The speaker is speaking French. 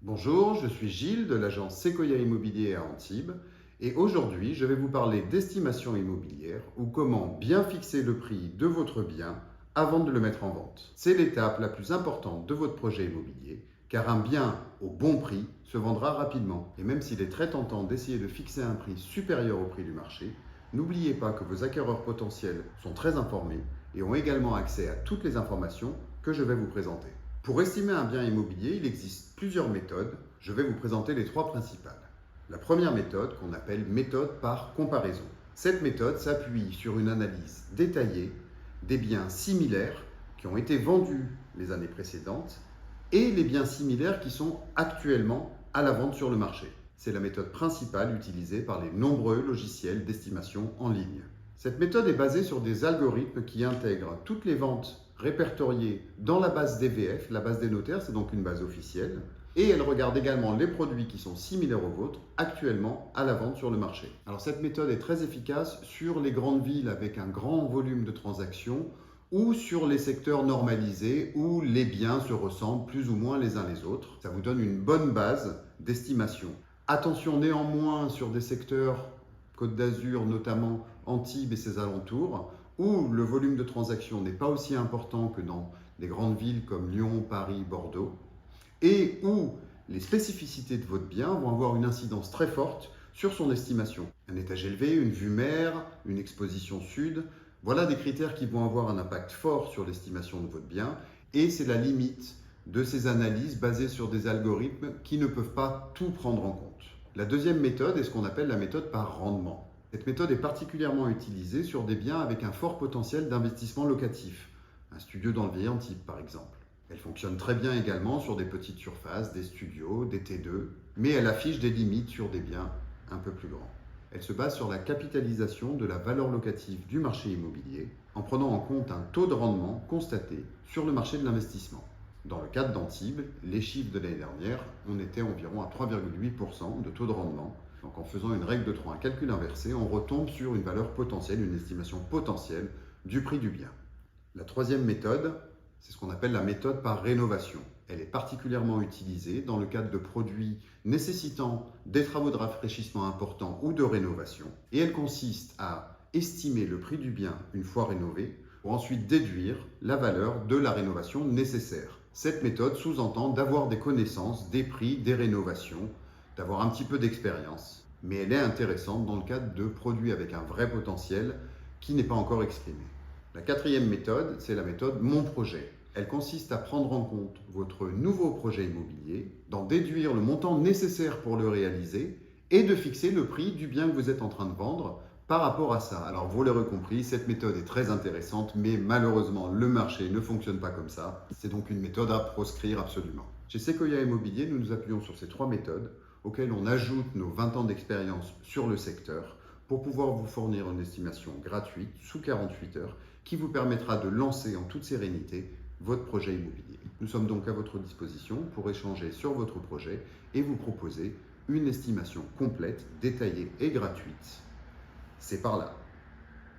Bonjour, je suis Gilles de l'agence Sequoia Immobilier à Antibes et aujourd'hui je vais vous parler d'estimation immobilière ou comment bien fixer le prix de votre bien avant de le mettre en vente. C'est l'étape la plus importante de votre projet immobilier car un bien au bon prix se vendra rapidement. Et même s'il est très tentant d'essayer de fixer un prix supérieur au prix du marché, n'oubliez pas que vos acquéreurs potentiels sont très informés et ont également accès à toutes les informations que je vais vous présenter. Pour estimer un bien immobilier, il existe plusieurs méthodes. Je vais vous présenter les trois principales. La première méthode, qu'on appelle méthode par comparaison. Cette méthode s'appuie sur une analyse détaillée des biens similaires qui ont été vendus les années précédentes et les biens similaires qui sont actuellement à la vente sur le marché. C'est la méthode principale utilisée par les nombreux logiciels d'estimation en ligne. Cette méthode est basée sur des algorithmes qui intègrent toutes les ventes répertoriées dans la base DVF, la base des notaires, c'est donc une base officielle, et elle regarde également les produits qui sont similaires aux vôtres actuellement à la vente sur le marché. Alors cette méthode est très efficace sur les grandes villes avec un grand volume de transactions ou sur les secteurs normalisés où les biens se ressemblent plus ou moins les uns les autres. Ça vous donne une bonne base d'estimation. Attention néanmoins sur des secteurs Côte d'Azur, notamment Antibes et ses alentours, où le volume de transactions n'est pas aussi important que dans des grandes villes comme Lyon, Paris, Bordeaux, et où les spécificités de votre bien vont avoir une incidence très forte sur son estimation. Un étage élevé, une vue mer, une exposition sud, voilà des critères qui vont avoir un impact fort sur l'estimation de votre bien, et c'est la limite de ces analyses basées sur des algorithmes qui ne peuvent pas tout prendre en compte. La deuxième méthode est ce qu'on appelle la méthode par rendement. Cette méthode est particulièrement utilisée sur des biens avec un fort potentiel d'investissement locatif, un studio dans le vieil Antibes par exemple. Elle fonctionne très bien également sur des petites surfaces, des studios, des T2, mais elle affiche des limites sur des biens un peu plus grands. Elle se base sur la capitalisation de la valeur locative du marché immobilier en prenant en compte un taux de rendement constaté sur le marché de l'investissement. Dans le cadre d'Antibes, les chiffres de l'année dernière, on était environ à 3,8% de taux de rendement. Donc en faisant une règle de 3, un calcul inversé, on retombe sur une valeur potentielle, une estimation potentielle du prix du bien. La troisième méthode, c'est ce qu'on appelle la méthode par rénovation. Elle est particulièrement utilisée dans le cadre de produits nécessitant des travaux de rafraîchissement importants ou de rénovation. Et elle consiste à estimer le prix du bien une fois rénové pour ensuite déduire la valeur de la rénovation nécessaire. Cette méthode sous-entend d'avoir des connaissances des prix des rénovations, d'avoir un petit peu d'expérience, mais elle est intéressante dans le cadre de produits avec un vrai potentiel qui n'est pas encore exprimé. La quatrième méthode, c'est la méthode Mon Projet. Elle consiste à prendre en compte votre nouveau projet immobilier, d'en déduire le montant nécessaire pour le réaliser et de fixer le prix du bien que vous êtes en train de vendre par rapport à ça. Alors vous l'aurez compris, cette méthode est très intéressante, mais malheureusement le marché ne fonctionne pas comme ça. C'est donc une méthode à proscrire absolument. Chez Sequoia Immobilier, nous nous appuyons sur ces trois méthodes auxquelles on ajoute nos 20 ans d'expérience sur le secteur pour pouvoir vous fournir une estimation gratuite sous 48 heures qui vous permettra de lancer en toute sérénité votre projet immobilier. Nous sommes donc à votre disposition pour échanger sur votre projet et vous proposer une estimation complète, détaillée et gratuite. C'est par là.